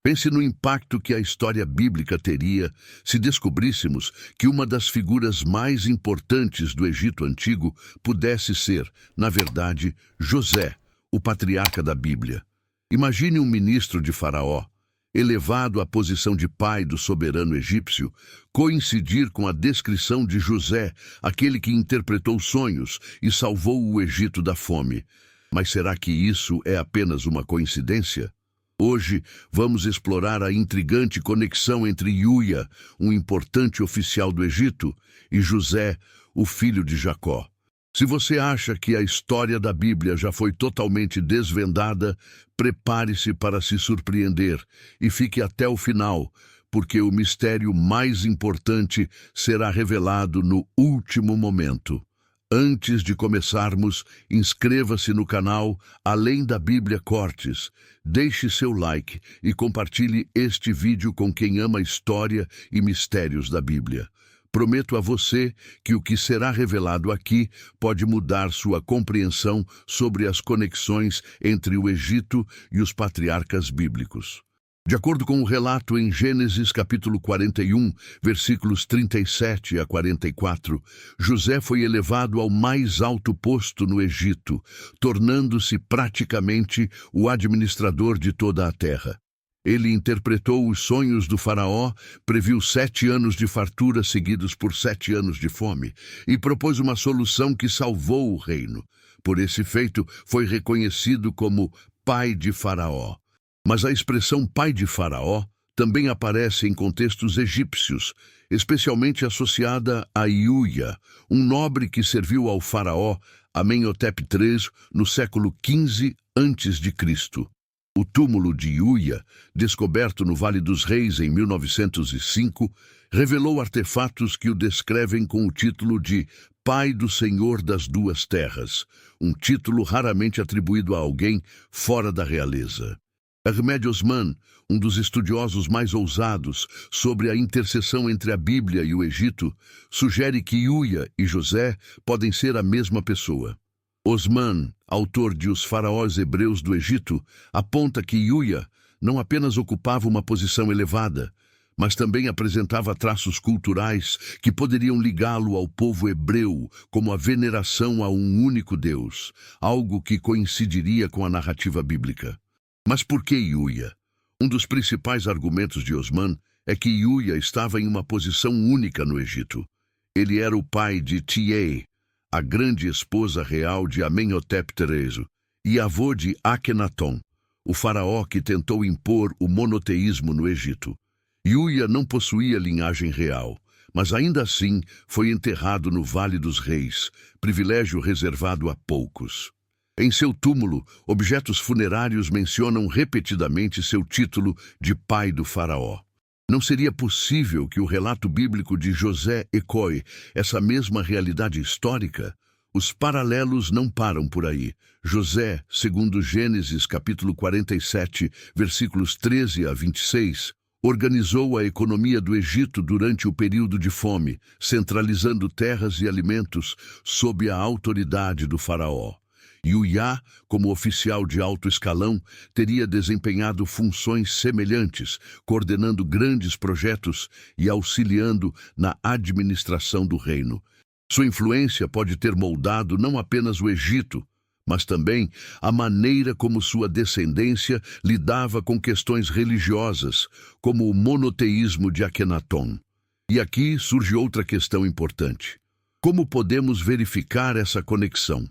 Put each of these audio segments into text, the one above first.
Pense no impacto que a história bíblica teria se descobríssemos que uma das figuras mais importantes do Egito Antigo pudesse ser, na verdade, José, o patriarca da Bíblia. Imagine um ministro de Faraó, elevado à posição de pai do soberano egípcio, coincidir com a descrição de José, aquele que interpretou sonhos e salvou o Egito da fome. Mas será que isso é apenas uma coincidência? Hoje, vamos explorar a intrigante conexão entre Uia, um importante oficial do Egito, e José, o filho de Jacó. Se você acha que a história da Bíblia já foi totalmente desvendada, prepare-se para se surpreender e fique até o final, porque o mistério mais importante será revelado no último momento. Antes de começarmos, inscreva-se no canal Além da Bíblia Cortes, deixe seu like e compartilhe este vídeo com quem ama a história e mistérios da Bíblia. Prometo a você que o que será revelado aqui pode mudar sua compreensão sobre as conexões entre o Egito e os patriarcas bíblicos. De acordo com o relato em Gênesis capítulo 41, versículos 37 a 44, José foi elevado ao mais alto posto no Egito, tornando-se praticamente o administrador de toda a terra. Ele interpretou os sonhos do faraó, previu 7 anos de fartura seguidos por 7 anos de fome e propôs uma solução que salvou o reino. Por esse feito, foi reconhecido como pai de Faraó. Mas a expressão pai de Faraó também aparece em contextos egípcios, especialmente associada a Uia, um nobre que serviu ao faraó Amenhotep III no século XV a.C. O túmulo de Uia, descoberto no Vale dos Reis em 1905, revelou artefatos que o descrevem com o título de Pai do Senhor das Duas Terras, um título raramente atribuído a alguém fora da realeza. Ahmed Osman, um dos estudiosos mais ousados sobre a interseção entre a Bíblia e o Egito, sugere que Uia e José podem ser a mesma pessoa. Osman, autor de Os Faraós Hebreus do Egito, aponta que Uia não apenas ocupava uma posição elevada, mas também apresentava traços culturais que poderiam ligá-lo ao povo hebreu, como a veneração a um único Deus, algo que coincidiria com a narrativa bíblica. Mas por que Uia? Um dos principais argumentos de Osman é que Uia estava em uma posição única no Egito. Ele era o pai de Tiê, a grande esposa real de Amenhotep III, e avô de Akhenaton, o faraó que tentou impor o monoteísmo no Egito. Uia não possuía linhagem real, mas ainda assim foi enterrado no Vale dos Reis, privilégio reservado a poucos. Em seu túmulo, objetos funerários mencionam repetidamente seu título de pai do faraó. Não seria possível que o relato bíblico de José ecoe essa mesma realidade histórica? Os paralelos não param por aí. José, segundo Gênesis capítulo 47, versículos 13 a 26, organizou a economia do Egito durante o período de fome, centralizando terras e alimentos sob a autoridade do faraó. Uia, como oficial de alto escalão, teria desempenhado funções semelhantes, coordenando grandes projetos e auxiliando na administração do reino. Sua influência pode ter moldado não apenas o Egito, mas também a maneira como sua descendência lidava com questões religiosas, como o monoteísmo de Akhenaton. E aqui surge outra questão importante. Como podemos verificar essa conexão?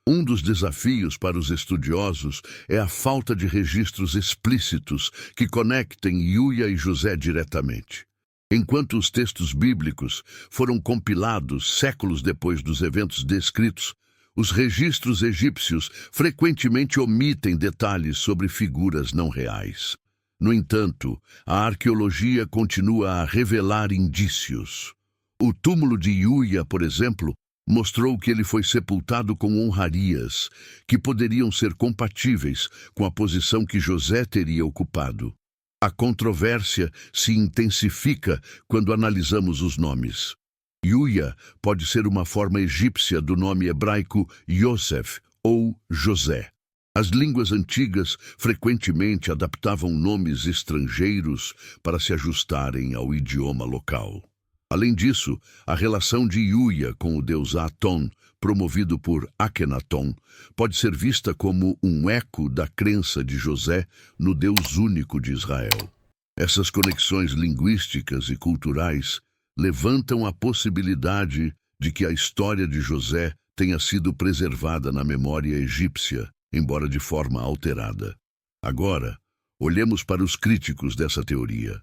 Um dos desafios para os estudiosos é a falta de registros explícitos que conectem Uia e José diretamente. Enquanto os textos bíblicos foram compilados séculos depois dos eventos descritos, os registros egípcios frequentemente omitem detalhes sobre figuras não reais. No entanto, a arqueologia continua a revelar indícios. O túmulo de Uia, por exemplo, mostrou que ele foi sepultado com honrarias, que poderiam ser compatíveis com a posição que José teria ocupado. A controvérsia se intensifica quando analisamos os nomes. Uia pode ser uma forma egípcia do nome hebraico Yosef ou José. As línguas antigas frequentemente adaptavam nomes estrangeiros para se ajustarem ao idioma local. Além disso, a relação de Yuya com o deus Aton, promovido por Akhenaton, pode ser vista como um eco da crença de José no Deus único de Israel. Essas conexões linguísticas e culturais levantam a possibilidade de que a história de José tenha sido preservada na memória egípcia, embora de forma alterada. Agora, olhemos para os críticos dessa teoria.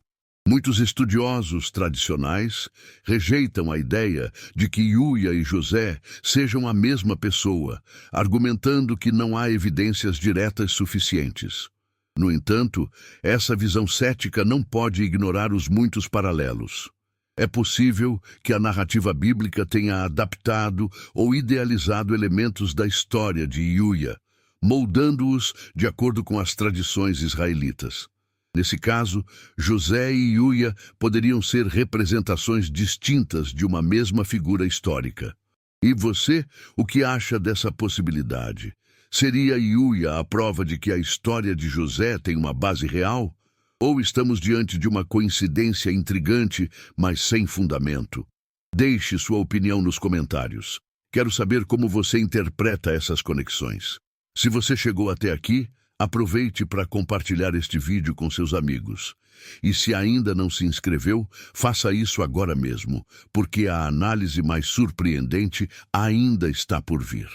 Muitos estudiosos tradicionais rejeitam a ideia de que Yuya e José sejam a mesma pessoa, argumentando que não há evidências diretas suficientes. No entanto, essa visão cética não pode ignorar os muitos paralelos. É possível que a narrativa bíblica tenha adaptado ou idealizado elementos da história de Yuya, moldando-os de acordo com as tradições israelitas. Nesse caso, José e Yuya poderiam ser representações distintas de uma mesma figura histórica. E você, o que acha dessa possibilidade? Seria Yuya a prova de que a história de José tem uma base real? Ou estamos diante de uma coincidência intrigante, mas sem fundamento? Deixe sua opinião nos comentários. Quero saber como você interpreta essas conexões. Se você chegou até aqui, aproveite para compartilhar este vídeo com seus amigos. E se ainda não se inscreveu, faça isso agora mesmo, porque a análise mais surpreendente ainda está por vir.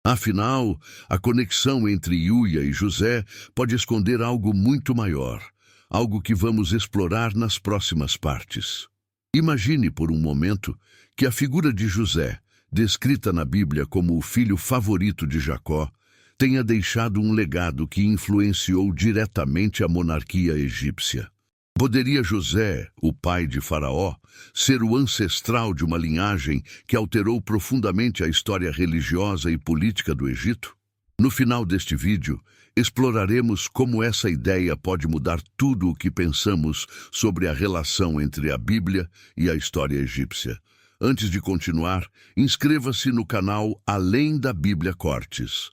Afinal, a conexão entre Yuya e José pode esconder algo muito maior, algo que vamos explorar nas próximas partes. Imagine por um momento que a figura de José, descrita na Bíblia como o filho favorito de Jacó, tenha deixado um legado que influenciou diretamente a monarquia egípcia. Poderia José, o pai de Faraó, ser o ancestral de uma linhagem que alterou profundamente a história religiosa e política do Egito? No final deste vídeo, exploraremos como essa ideia pode mudar tudo o que pensamos sobre a relação entre a Bíblia e a história egípcia. Antes de continuar, inscreva-se no canal Além da Bíblia Cortes.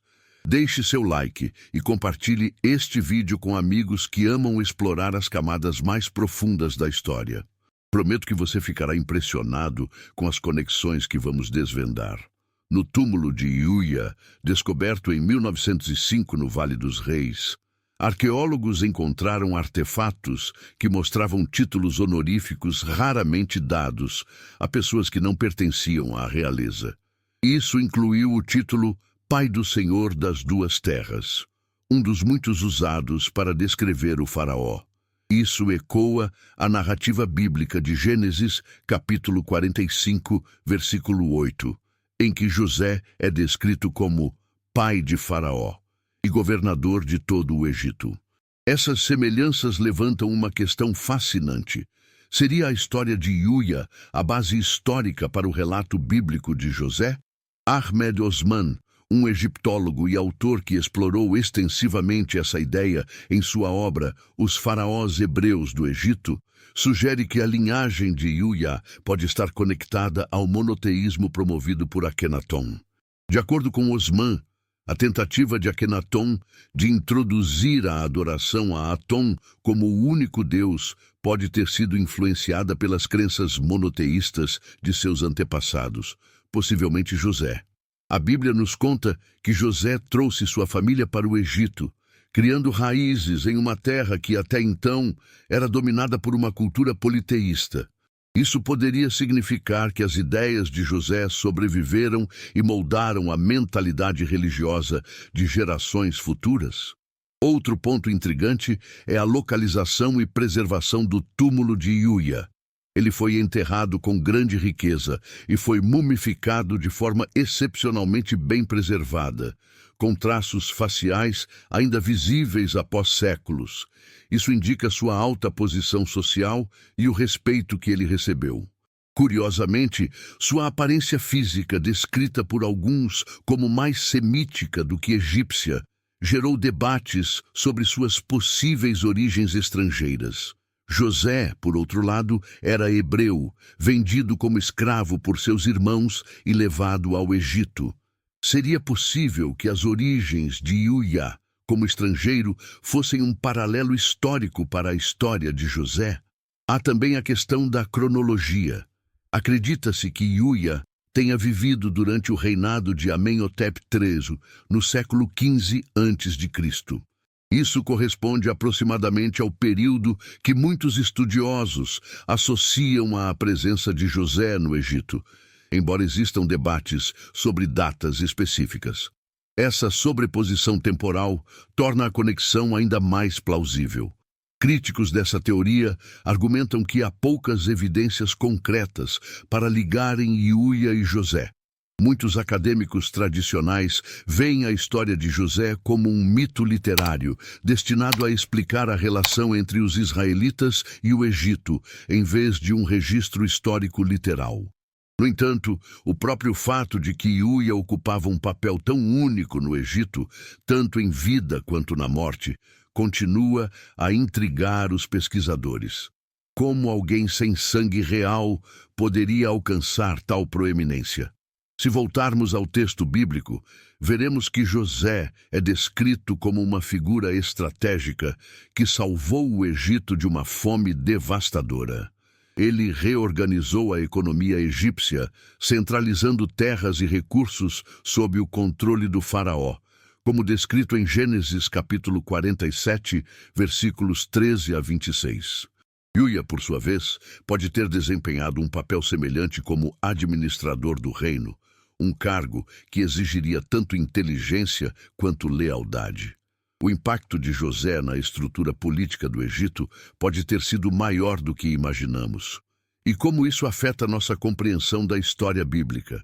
Deixe seu like e compartilhe este vídeo com amigos que amam explorar as camadas mais profundas da história. Prometo que você ficará impressionado com as conexões que vamos desvendar. No túmulo de Yuya, descoberto em 1905 no Vale dos Reis, arqueólogos encontraram artefatos que mostravam títulos honoríficos raramente dados a pessoas que não pertenciam à realeza. Isso incluiu o título Pai do Senhor das Duas Terras, um dos muitos usados para descrever o faraó. Isso ecoa a narrativa bíblica de Gênesis, capítulo 45, versículo 8, em que José é descrito como pai de Faraó e governador de todo o Egito. Essas semelhanças levantam uma questão fascinante. Seria a história de Yuya a base histórica para o relato bíblico de José? Ahmed Osman, um egiptólogo e autor que explorou extensivamente essa ideia em sua obra Os Faraós Hebreus do Egito, sugere que a linhagem de Yuya pode estar conectada ao monoteísmo promovido por Akhenaton. De acordo com Osman, a tentativa de Akhenaton de introduzir a adoração a Aton como o único Deus pode ter sido influenciada pelas crenças monoteístas de seus antepassados, possivelmente José. A Bíblia nos conta que José trouxe sua família para o Egito, criando raízes em uma terra que até então era dominada por uma cultura politeísta. Isso poderia significar que as ideias de José sobreviveram e moldaram a mentalidade religiosa de gerações futuras? Outro ponto intrigante é a localização e preservação do túmulo de Yuya. Ele foi enterrado com grande riqueza e foi mumificado de forma excepcionalmente bem preservada, com traços faciais ainda visíveis após séculos. Isso indica sua alta posição social e o respeito que ele recebeu. Curiosamente, sua aparência física, descrita por alguns como mais semítica do que egípcia, gerou debates sobre suas possíveis origens estrangeiras. José, por outro lado, era hebreu, vendido como escravo por seus irmãos e levado ao Egito. Seria possível que as origens de Yuya como estrangeiro, fossem um paralelo histórico para a história de José. Há também a questão da cronologia. Acredita-se que Uia tenha vivido durante o reinado de Amenhotep III, no século XV a.C. Isso corresponde aproximadamente ao período que muitos estudiosos associam à presença de José no Egito, embora existam debates sobre datas específicas. Essa sobreposição temporal torna a conexão ainda mais plausível. Críticos dessa teoria argumentam que há poucas evidências concretas para ligarem Uia e José. Muitos acadêmicos tradicionais veem a história de José como um mito literário, destinado a explicar a relação entre os israelitas e o Egito, em vez de um registro histórico literal. No entanto, o próprio fato de que Uia ocupava um papel tão único no Egito, tanto em vida quanto na morte, continua a intrigar os pesquisadores. Como alguém sem sangue real poderia alcançar tal proeminência? Se voltarmos ao texto bíblico, veremos que José é descrito como uma figura estratégica que salvou o Egito de uma fome devastadora. Ele reorganizou a economia egípcia, centralizando terras e recursos sob o controle do faraó, como descrito em Gênesis capítulo 47, versículos 13 a 26. Uia, por sua vez, pode ter desempenhado um papel semelhante como administrador do reino, um cargo que exigiria tanto inteligência quanto lealdade. O impacto de José na estrutura política do Egito pode ter sido maior do que imaginamos. E como isso afeta nossa compreensão da história bíblica?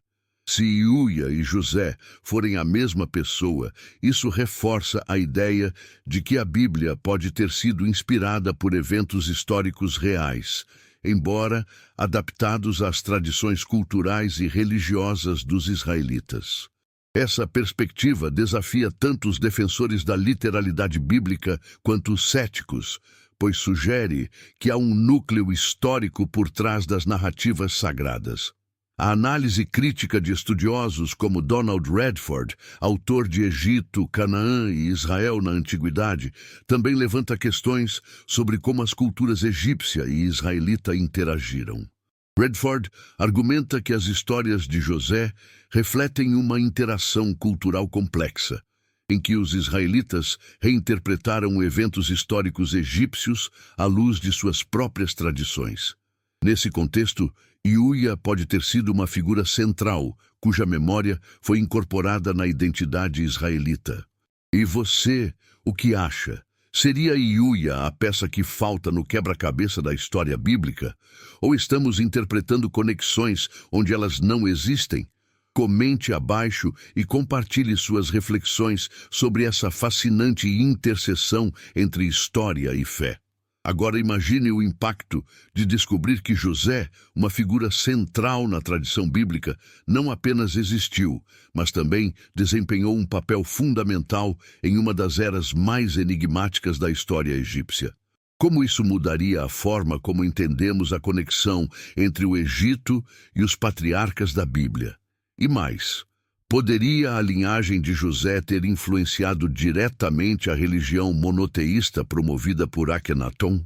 Se Uia e José forem a mesma pessoa, isso reforça a ideia de que a Bíblia pode ter sido inspirada por eventos históricos reais, embora adaptados às tradições culturais e religiosas dos israelitas. Essa perspectiva desafia tanto os defensores da literalidade bíblica quanto os céticos, pois sugere que há um núcleo histórico por trás das narrativas sagradas. A análise crítica de estudiosos como Donald Redford, autor de Egito, Canaã e Israel na Antiguidade, também levanta questões sobre como as culturas egípcia e israelita interagiram. Redford argumenta que as histórias de José refletem uma interação cultural complexa, em que os israelitas reinterpretaram eventos históricos egípcios à luz de suas próprias tradições. Nesse contexto, Uia pode ter sido uma figura central, cuja memória foi incorporada na identidade israelita. E você, o que acha? Seria Uia a peça que falta no quebra-cabeça da história bíblica? Ou estamos interpretando conexões onde elas não existem? Comente abaixo e compartilhe suas reflexões sobre essa fascinante interseção entre história e fé. Agora imagine o impacto de descobrir que José, uma figura central na tradição bíblica, não apenas existiu, mas também desempenhou um papel fundamental em uma das eras mais enigmáticas da história egípcia. Como isso mudaria a forma como entendemos a conexão entre o Egito e os patriarcas da Bíblia? E mais, poderia a linhagem de José ter influenciado diretamente a religião monoteísta promovida por Akhenaton?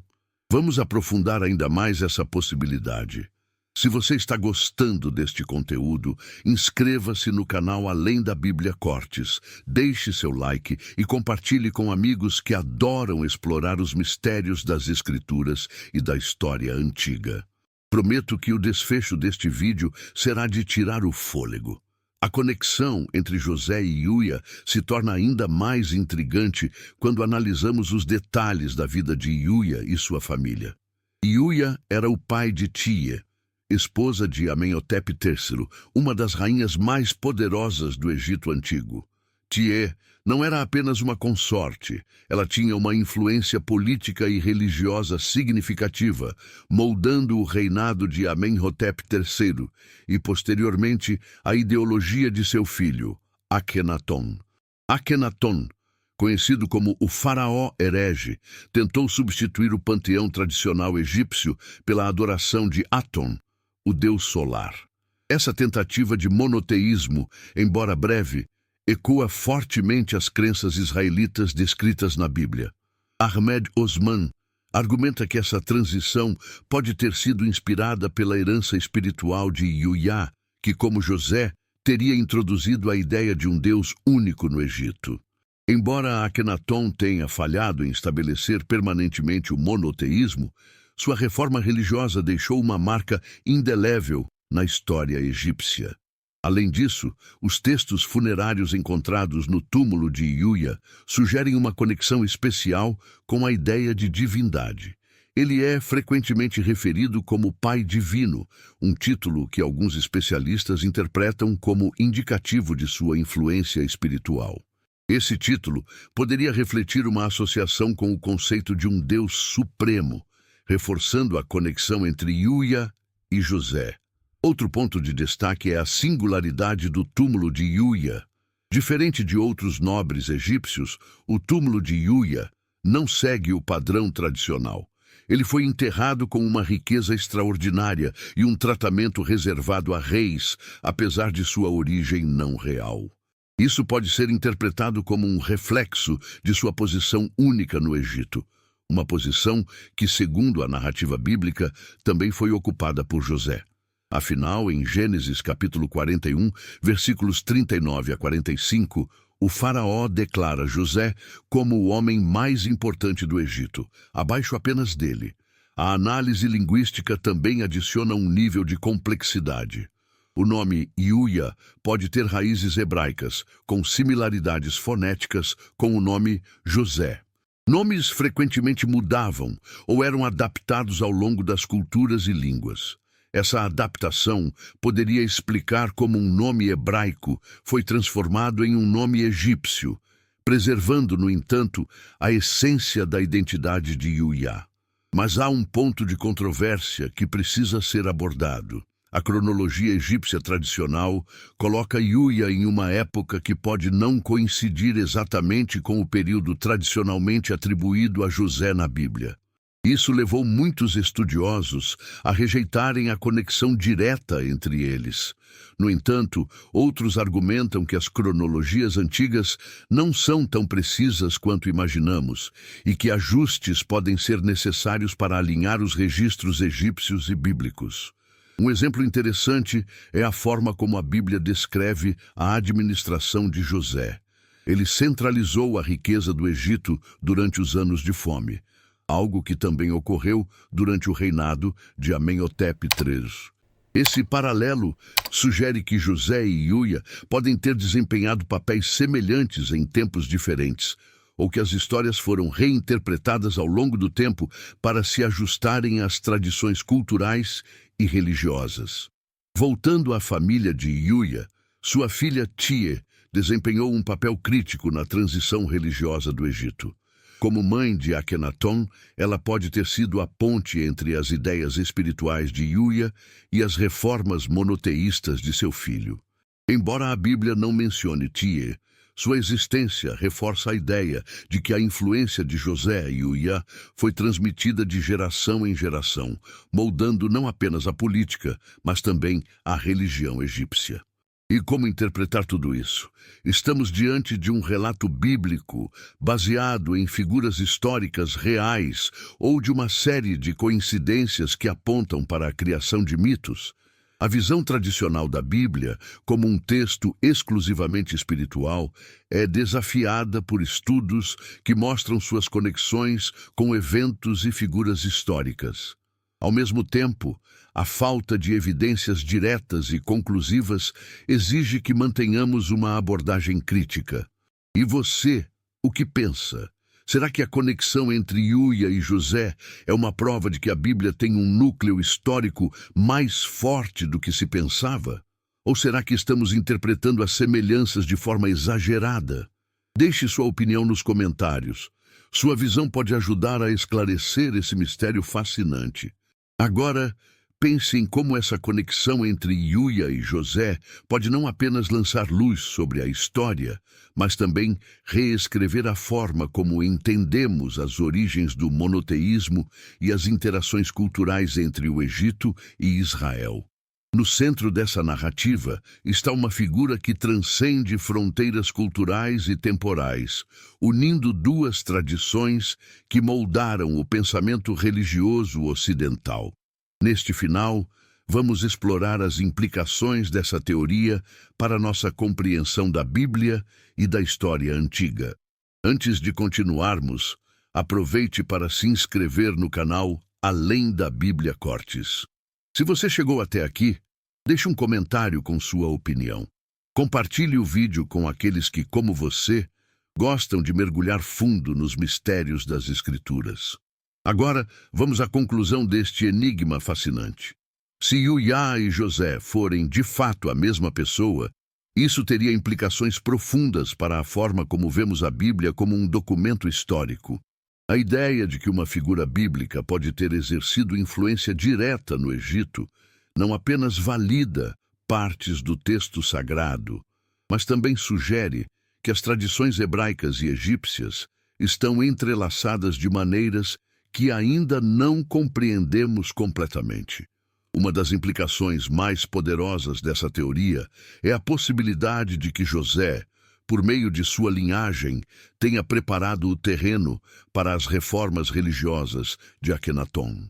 Vamos aprofundar ainda mais essa possibilidade. Se você está gostando deste conteúdo, inscreva-se no canal Além da Bíblia Cortes, deixe seu like e compartilhe com amigos que adoram explorar os mistérios das Escrituras e da história antiga. Prometo que o desfecho deste vídeo será de tirar o fôlego. A conexão entre José e Uia se torna ainda mais intrigante quando analisamos os detalhes da vida de Uia e sua família. Uia era o pai de Tie, esposa de Amenhotep III, uma das rainhas mais poderosas do Egito Antigo. Tie não era apenas uma consorte, ela tinha uma influência política e religiosa significativa, moldando o reinado de Amenhotep III e, posteriormente, a ideologia de seu filho, Akhenaton. Akhenaton, conhecido como o faraó herege, tentou substituir o panteão tradicional egípcio pela adoração de Aton, o deus solar. Essa tentativa de monoteísmo, embora breve, ecoa fortemente as crenças israelitas descritas na Bíblia. Ahmed Osman argumenta que essa transição pode ter sido inspirada pela herança espiritual de Yuya, que, como José, teria introduzido a ideia de um Deus único no Egito. Embora Akhenaton tenha falhado em estabelecer permanentemente o monoteísmo, sua reforma religiosa deixou uma marca indelével na história egípcia. Além disso, os textos funerários encontrados no túmulo de Yuya sugerem uma conexão especial com a ideia de divindade. Ele é frequentemente referido como Pai Divino, um título que alguns especialistas interpretam como indicativo de sua influência espiritual. Esse título poderia refletir uma associação com o conceito de um Deus supremo, reforçando a conexão entre Yuya e José. Outro ponto de destaque é a singularidade do túmulo de Yuya. Diferente de outros nobres egípcios, o túmulo de Yuya não segue o padrão tradicional. Ele foi enterrado com uma riqueza extraordinária e um tratamento reservado a reis, apesar de sua origem não real. Isso pode ser interpretado como um reflexo de sua posição única no Egito, uma posição que, segundo a narrativa bíblica, também foi ocupada por José. Afinal, em Gênesis capítulo 41, versículos 39 a 45, o faraó declara José como o homem mais importante do Egito, abaixo apenas dele. A análise linguística também adiciona um nível de complexidade. O nome Yuya pode ter raízes hebraicas, com similaridades fonéticas com o nome José. Nomes frequentemente mudavam ou eram adaptados ao longo das culturas e línguas. Essa adaptação poderia explicar como um nome hebraico foi transformado em um nome egípcio, preservando, no entanto, a essência da identidade de Yuya. Mas há um ponto de controvérsia que precisa ser abordado. A cronologia egípcia tradicional coloca Yuya em uma época que pode não coincidir exatamente com o período tradicionalmente atribuído a José na Bíblia. Isso levou muitos estudiosos a rejeitarem a conexão direta entre eles. No entanto, outros argumentam que as cronologias antigas não são tão precisas quanto imaginamos e que ajustes podem ser necessários para alinhar os registros egípcios e bíblicos. Um exemplo interessante é a forma como a Bíblia descreve a administração de José. Ele centralizou a riqueza do Egito durante os anos de fome, algo que também ocorreu durante o reinado de Amenhotep III. Esse paralelo sugere que José e Yuya podem ter desempenhado papéis semelhantes em tempos diferentes, ou que as histórias foram reinterpretadas ao longo do tempo para se ajustarem às tradições culturais e religiosas. Voltando à família de Yuya, sua filha Tie desempenhou um papel crítico na transição religiosa do Egito. Como mãe de Akhenaton, ela pode ter sido a ponte entre as ideias espirituais de Yuya e as reformas monoteístas de seu filho. Embora a Bíblia não mencione Tie, sua existência reforça a ideia de que a influência de José e Yuya foi transmitida de geração em geração, moldando não apenas a política, mas também a religião egípcia. E como interpretar tudo isso? Estamos diante de um relato bíblico baseado em figuras históricas reais ou de uma série de coincidências que apontam para a criação de mitos? A visão tradicional da Bíblia, como um texto exclusivamente espiritual, é desafiada por estudos que mostram suas conexões com eventos e figuras históricas. Ao mesmo tempo, a falta de evidências diretas e conclusivas exige que mantenhamos uma abordagem crítica. E você, o que pensa? Será que a conexão entre Yuya e José é uma prova de que a Bíblia tem um núcleo histórico mais forte do que se pensava? Ou será que estamos interpretando as semelhanças de forma exagerada? Deixe sua opinião nos comentários. Sua visão pode ajudar a esclarecer esse mistério fascinante. Agora, pense em como essa conexão entre Yuya e José pode não apenas lançar luz sobre a história, mas também reescrever a forma como entendemos as origens do monoteísmo e as interações culturais entre o Egito e Israel. No centro dessa narrativa está uma figura que transcende fronteiras culturais e temporais, unindo duas tradições que moldaram o pensamento religioso ocidental. Neste final, vamos explorar as implicações dessa teoria para nossa compreensão da Bíblia e da história antiga. Antes de continuarmos, aproveite para se inscrever no canal Além da Bíblia Cortes. Se você chegou até aqui, deixe um comentário com sua opinião. Compartilhe o vídeo com aqueles que, como você, gostam de mergulhar fundo nos mistérios das Escrituras. Agora, vamos à conclusão deste enigma fascinante. Se Yuya e José forem de fato a mesma pessoa, isso teria implicações profundas para a forma como vemos a Bíblia como um documento histórico. A ideia de que uma figura bíblica pode ter exercido influência direta no Egito não apenas valida partes do texto sagrado, mas também sugere que as tradições hebraicas e egípcias estão entrelaçadas de maneiras que ainda não compreendemos completamente. Uma das implicações mais poderosas dessa teoria é a possibilidade de que José, por meio de sua linhagem, tenha preparado o terreno para as reformas religiosas de Akenaton.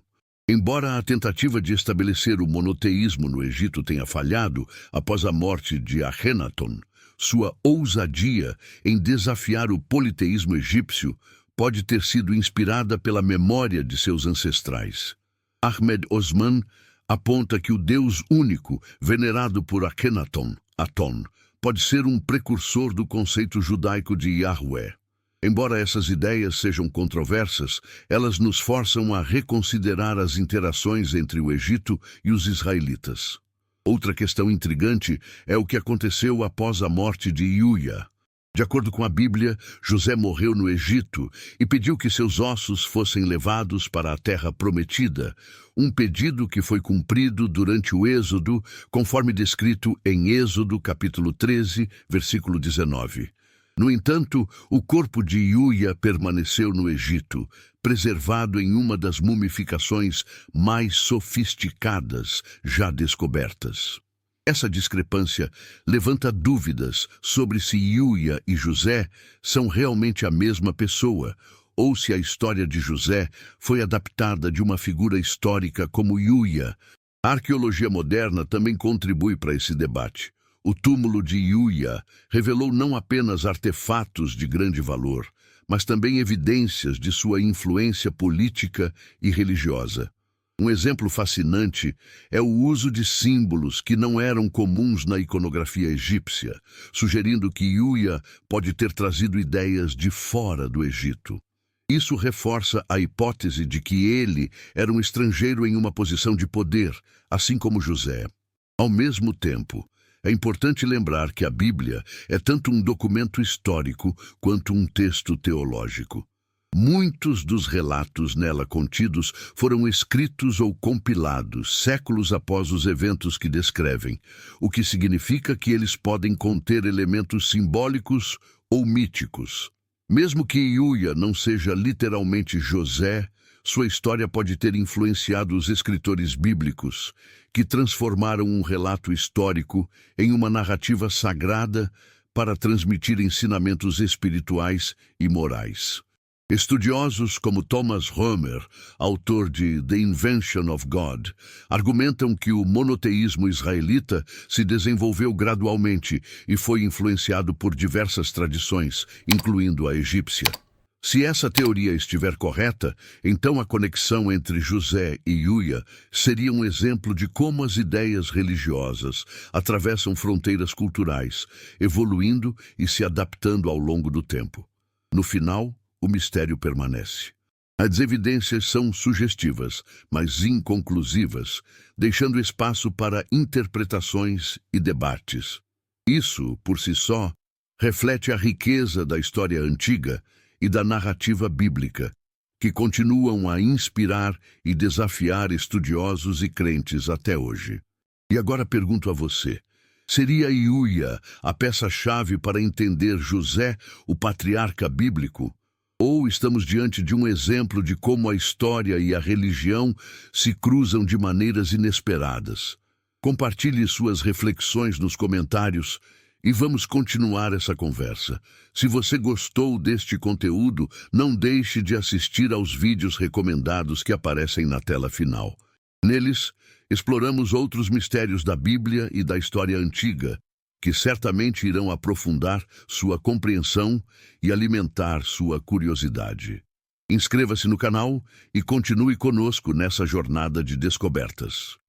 Embora a tentativa de estabelecer o monoteísmo no Egito tenha falhado após a morte de Akhenaton, sua ousadia em desafiar o politeísmo egípcio pode ter sido inspirada pela memória de seus ancestrais. Ahmed Osman aponta que o Deus único, venerado por Akhenaton, Aton, pode ser um precursor do conceito judaico de Yahweh. Embora essas ideias sejam controversas, elas nos forçam a reconsiderar as interações entre o Egito e os israelitas. Outra questão intrigante é o que aconteceu após a morte de Yuya. De acordo com a Bíblia, José morreu no Egito e pediu que seus ossos fossem levados para a terra prometida, um pedido que foi cumprido durante o Êxodo, conforme descrito em Êxodo capítulo 13, versículo 19. No entanto, o corpo de Yuya permaneceu no Egito, preservado em uma das mumificações mais sofisticadas já descobertas. Essa discrepância levanta dúvidas sobre se Yuya e José são realmente a mesma pessoa, ou se a história de José foi adaptada de uma figura histórica como Yuya. A arqueologia moderna também contribui para esse debate. O túmulo de Yuya revelou não apenas artefatos de grande valor, mas também evidências de sua influência política e religiosa. Um exemplo fascinante é o uso de símbolos que não eram comuns na iconografia egípcia, sugerindo que Yuya pode ter trazido ideias de fora do Egito. Isso reforça a hipótese de que ele era um estrangeiro em uma posição de poder, assim como José. Ao mesmo tempo, é importante lembrar que a Bíblia é tanto um documento histórico quanto um texto teológico. Muitos dos relatos nela contidos foram escritos ou compilados séculos após os eventos que descrevem, o que significa que eles podem conter elementos simbólicos ou míticos. Mesmo que Yuya não seja literalmente José, sua história pode ter influenciado os escritores bíblicos, que transformaram um relato histórico em uma narrativa sagrada para transmitir ensinamentos espirituais e morais. Estudiosos como Thomas Romer, autor de The Invention of God, argumentam que o monoteísmo israelita se desenvolveu gradualmente e foi influenciado por diversas tradições, incluindo a egípcia. Se essa teoria estiver correta, então a conexão entre José e Yuya seria um exemplo de como as ideias religiosas atravessam fronteiras culturais, evoluindo e se adaptando ao longo do tempo. No final, o mistério permanece. As evidências são sugestivas, mas inconclusivas, deixando espaço para interpretações e debates. Isso, por si só, reflete a riqueza da história antiga e da narrativa bíblica, que continuam a inspirar e desafiar estudiosos e crentes até hoje. E agora pergunto a você: seria Yuya a peça-chave para entender José, o patriarca bíblico? Ou estamos diante de um exemplo de como a história e a religião se cruzam de maneiras inesperadas? Compartilhe suas reflexões nos comentários e vamos continuar essa conversa. Se você gostou deste conteúdo, não deixe de assistir aos vídeos recomendados que aparecem na tela final. Neles, exploramos outros mistérios da Bíblia e da história antiga, que certamente irão aprofundar sua compreensão e alimentar sua curiosidade. Inscreva-se no canal e continue conosco nessa jornada de descobertas.